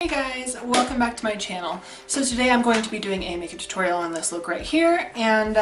Hey guys, welcome back to my channel. So today I'm going to be doing a makeup tutorial on this look right here, and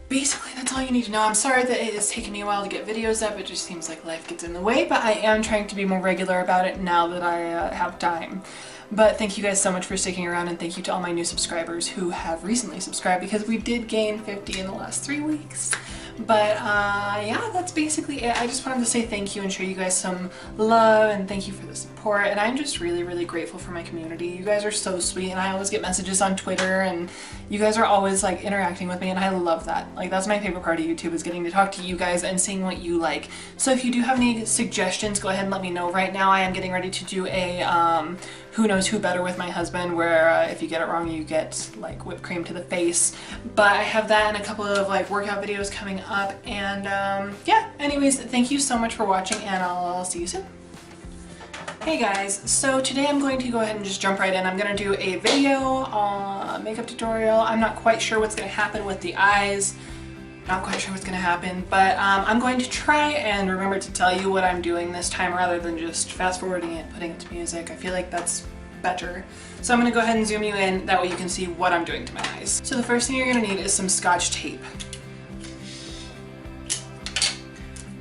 basically that's all you need to know. I'm sorry that it is taking me a while to get videos up. It just seems like life gets in the way, but I am trying to be more regular about it now that I have time. But thank you guys so much for sticking around, and thank you to all my new subscribers who have recently subscribed, because we did gain 50 in the last 3 weeks. But yeah, that's basically it. I just wanted to say thank you and show you guys some love, and thank you for the support. And I'm just really grateful for my community. You guys are so sweet, and I always get messages on Twitter, and you guys are always like interacting with me, and I love that. Like, that's my favorite part of YouTube, is getting to talk to you guys and seeing what you like. So if you do have any suggestions, go ahead and let me know. Right now I am getting ready to do a who knows who better with my husband, where if you get it wrong you get like whipped cream to the face. But I have that and a couple of like workout videos coming up, and yeah, anyways, thank you so much for watching, and I'll see you soon. Hey guys, so today I'm going to go ahead and just jump right in. I'm going to do a video makeup tutorial. I'm not quite sure what's going to happen with the eyes. Not quite sure what's going to happen, but I'm going to try and remember to tell you what I'm doing this time rather than just fast forwarding it, putting it to music. I feel like that's better. So I'm going to go ahead and zoom you in, that way you can see what I'm doing to my eyes. So the first thing you're going to need is some Scotch tape.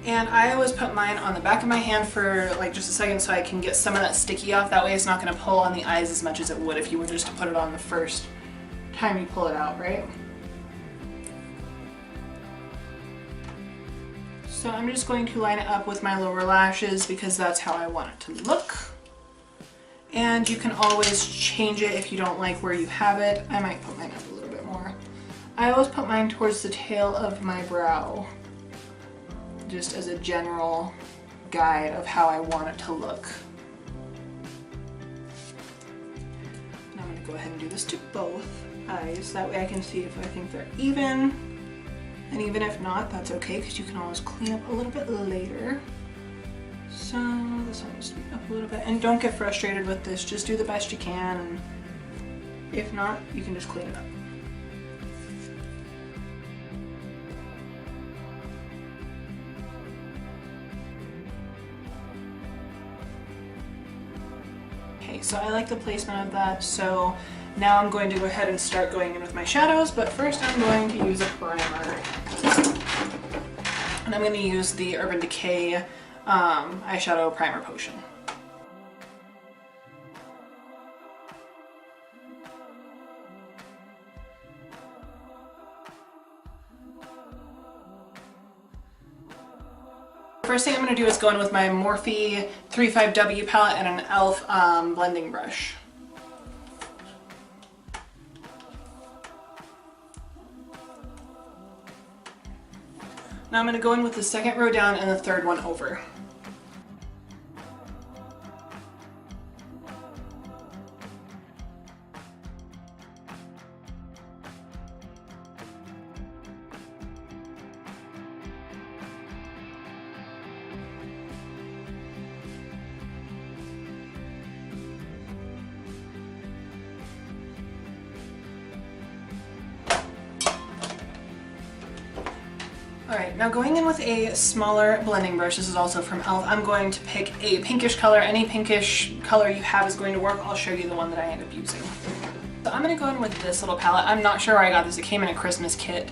And I always put mine on the back of my hand for like just a second so I can get some of that sticky off. That way it's not going to pull on the eyes as much as it would if you were just to put it on the first time you pull it out, right? So I'm just going to line it up with my lower lashes because that's how I want it to look. And you can always change it if you don't like where you have it. I might put mine up a little bit more. I always put mine towards the tail of my brow, just as a general guide of how I want it to look. And I'm going to go ahead and do this to both eyes. That way I can see if I think they're even. And even if not, that's okay, because you can always clean up a little bit later. So this one needs to be up a little bit. And don't get frustrated with this, just do the best you can, and if not, you can just clean it up. Okay, so I like the placement of that, so now I'm going to go ahead and start going in with my shadows, but first I'm going to use a primer. And I'm going to use the Urban Decay eyeshadow primer potion. First thing I'm going to do is go in with my Morphe 35W palette and an e.l.f. blending brush. Now I'm going to go in with the second row down and the third one over. Alright, now going in with a smaller blending brush, this is also from e.l.f., I'm going to pick a pinkish color. Any pinkish color you have is going to work. I'll show you the one that I end up using. So I'm going to go in with this little palette. I'm not sure where I got this. It came in a Christmas kit.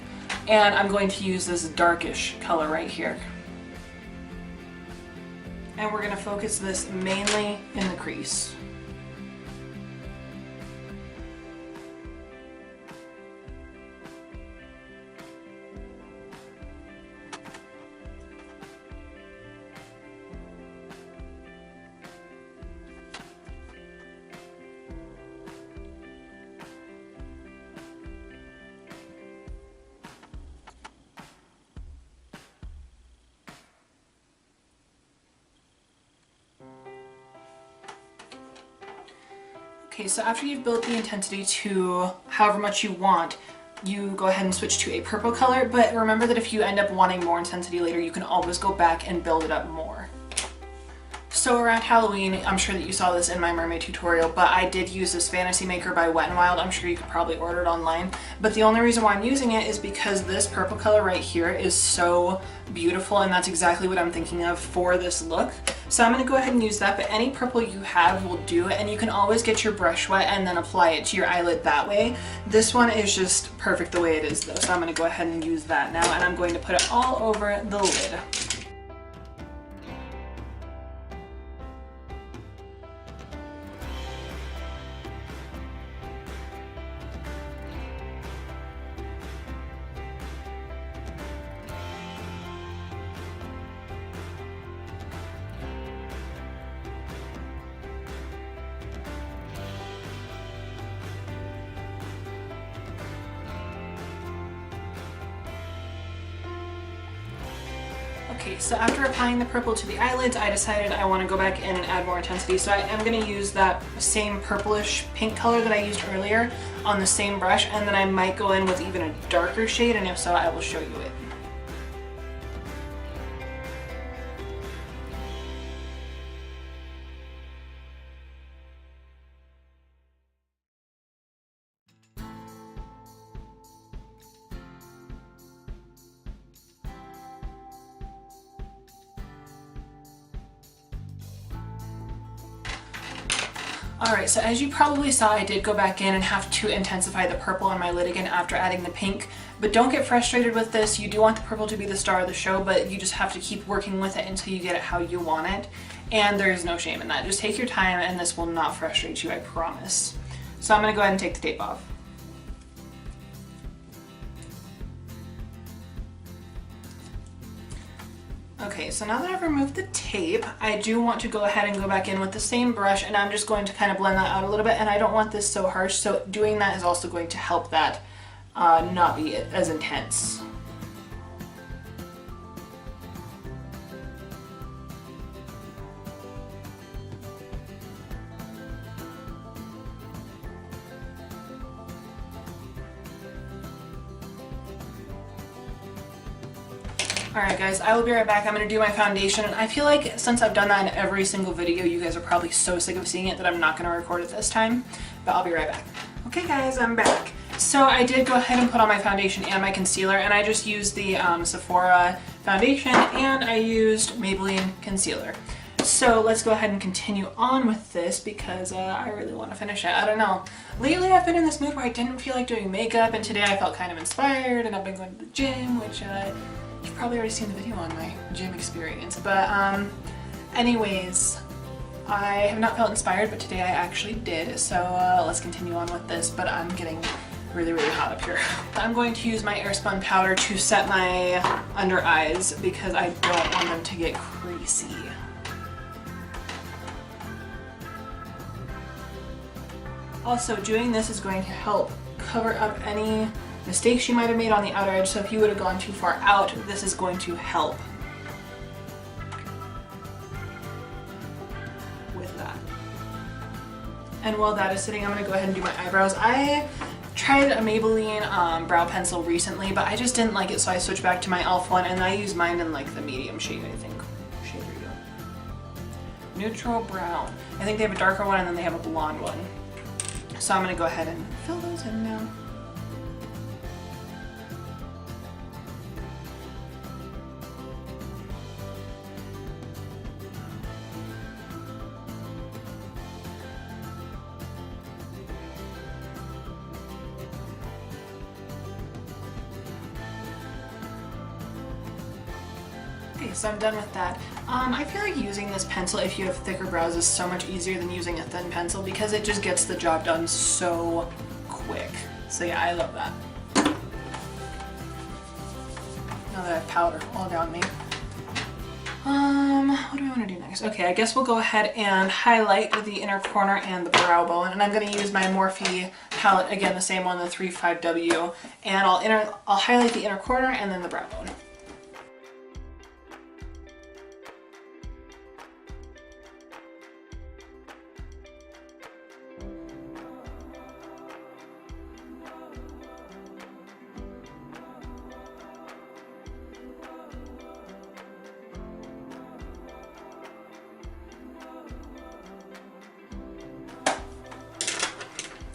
And I'm going to use this darkish color right here. And we're going to focus this mainly in the crease. Okay, so after you've built the intensity to however much you want, you go ahead and switch to a purple color, but remember that if you end up wanting more intensity later, you can always go back and build it up more. So around Halloween, I'm sure that you saw this in my mermaid tutorial, but I did use this Fantasy Maker by Wet n Wild. I'm sure you could probably order it online. But the only reason why I'm using it is because this purple color right here is so beautiful, and that's exactly what I'm thinking of for this look. So I'm going to go ahead and use that, but any purple you have will do, and you can always get your brush wet and then apply it to your eyelid that way. This one is just perfect the way it is though, so I'm going to go ahead and use that now, and I'm going to put it all over the lid. Okay, so after applying the purple to the eyelids, I decided I want to go back in and add more intensity. So I am going to use that same purplish pink color that I used earlier on the same brush, and then I might go in with even a darker shade, and if so, I will show you it. Alright, so as you probably saw, I did go back in and have to intensify the purple on my lid again after adding the pink. But don't get frustrated with this. You do want the purple to be the star of the show, but you just have to keep working with it until you get it how you want it. And there's no shame in that. Just take your time and this will not frustrate you, I promise. So I'm going to go ahead and take the tape off. Okay, so now that I've removed the tape, I do want to go ahead and go back in with the same brush, and I'm just going to kind of blend that out a little bit, and I don't want this so harsh, so doing that is also going to help that not be as intense. Alright guys, I will be right back. I'm going to do my foundation, and I feel like since I've done that in every single video, you guys are probably so sick of seeing it that I'm not going to record it this time, but I'll be right back. Okay guys, I'm back. So I did go ahead and put on my foundation and my concealer, and I just used the Sephora foundation, and I used Maybelline concealer. So let's go ahead and continue on with this because I really want to finish it. I don't know. Lately I've been in this mood where I didn't feel like doing makeup, and today I felt kind of inspired, and I've been going to the gym, which you've probably already seen the video on my gym experience. But anyways, I have not felt inspired, but today I actually did. So let's continue on with this, but I'm getting really, really hot up here. I'm going to use my Airspun powder to set my under eyes because I don't want them to get creasy. Also, doing this is going to help cover up any mistakes you might have made on the outer edge, so if you would have gone too far out, this is going to help with that. And while that is sitting, I'm going to go ahead and do my eyebrows. I tried a Maybelline brow pencil recently, but I just didn't like it, so I switched back to my e.l.f. one, and I use mine in like the medium shade, I think. Shade, there you go. Neutral brown. I think they have a darker one, and then they have a blonde one. So I'm going to go ahead and fill those in now. Okay, so I'm done with that. I feel like using this pencil if you have thicker brows is so much easier than using a thin pencil because it just gets the job done so quick. So yeah, I love that. Now that I have powder all down me. What do I want to do next? Okay, I guess we'll go ahead and highlight the inner corner and the brow bone, and I'm going to use my Morphe palette, again the same one, the 35W, and I'll highlight the inner corner and then the brow bone.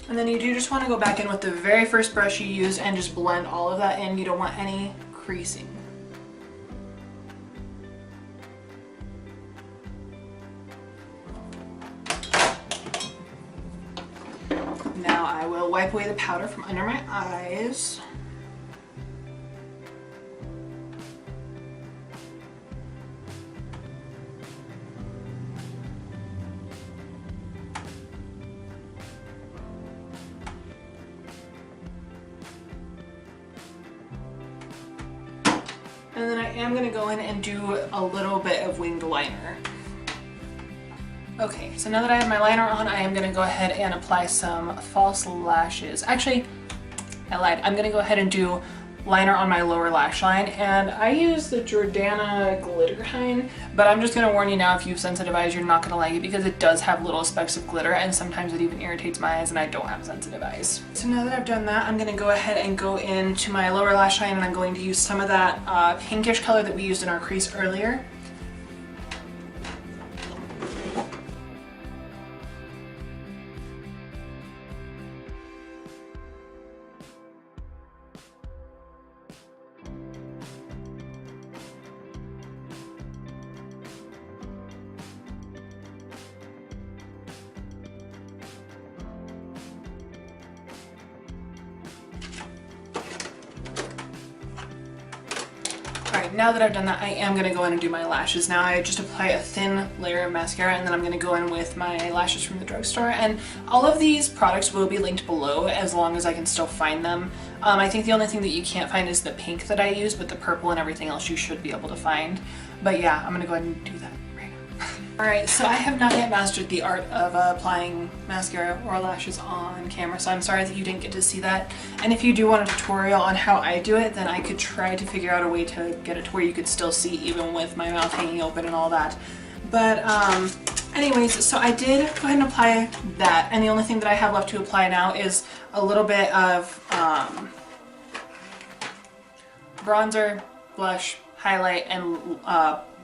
And then you do just want to go back in with the very first brush you use and just blend all of that in. You don't want any creasing. Now I will wipe away the powder from under my eyes. And then I am going to go in and do a little bit of winged liner. Okay, so now that I have my liner on, I am going to go ahead and apply some false lashes. Actually, I lied. I'm going to go ahead and do liner on my lower lash line, and I use the Jordana glitter kind, but I'm just going to warn you now, if you have sensitive eyes, you're not going to like it because it does have little specks of glitter, and sometimes it even irritates my eyes, and I don't have sensitive eyes. So now that I've done that, I'm going to go ahead and go into my lower lash line, and I'm going to use some of that pinkish color that we used in our crease earlier. Alright, now that I've done that, I am going to go in and do my lashes. Now I just apply a thin layer of mascara, and then I'm going to go in with my lashes from the drugstore. And all of these products will be linked below as long as I can still find them. I think the only thing that you can't find is the pink that I use, but the purple and everything else you should be able to find. But yeah, I'm going to go ahead and do that right now. Alright, so I have not yet mastered the art of applying mascara or lashes on camera, so I'm sorry that you didn't get to see that. And if you do want a tutorial on how I do it, then I could try to figure out a way to get it to where you could still see even with my mouth hanging open and all that. But anyways, so I did go ahead and apply that, and the only thing that I have left to apply now is a little bit of bronzer, blush, highlight, and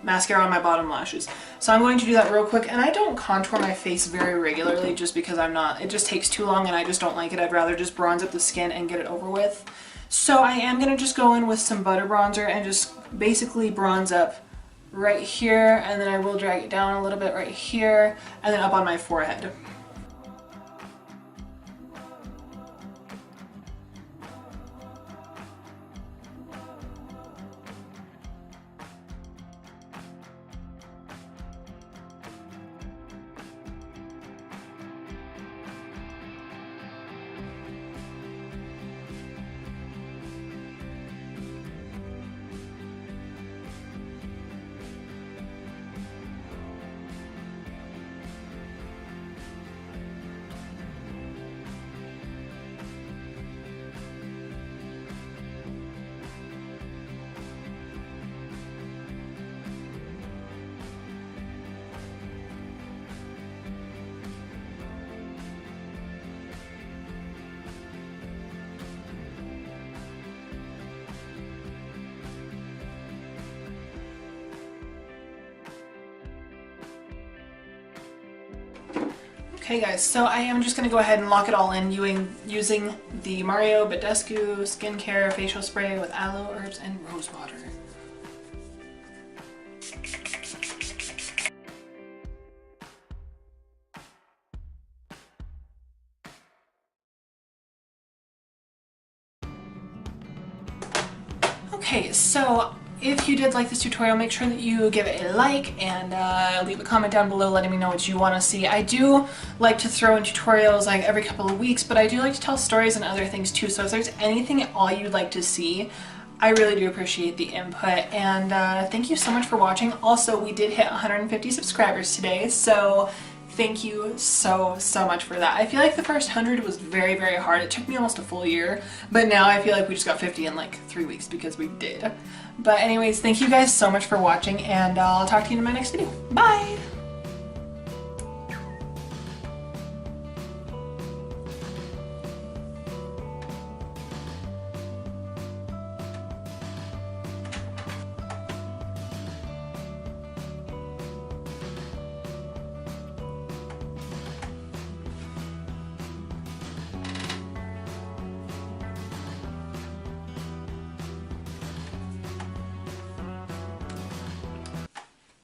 mascara on my bottom lashes. So I'm going to do that real quick, and I don't contour my face very regularly just because it just takes too long and I just don't like it. I'd rather just bronze up the skin and get it over with. So I am going to just go in with some butter bronzer and just basically bronze up right here, and then I will drag it down a little bit right here, and then up on my forehead. Okay guys, so I am just going to go ahead and lock it all in using the Mario Badescu Skincare Facial Spray with aloe, herbs, and rose water. Okay, so if you did like this tutorial, make sure that you give it a like and leave a comment down below letting me know what you want to see. I do like to throw in tutorials like every couple of weeks, but I do like to tell stories and other things too, so if there's anything at all you'd like to see, I really do appreciate the input. And thank you so much for watching. Also, we did hit 150 subscribers today, so thank you so much for that. I feel like the first 100 was very hard. It took me almost a full year, but now I feel like we just got 50 in like 3 weeks because we did. But anyways, thank you guys so much for watching, and I'll talk to you in my next video. Bye!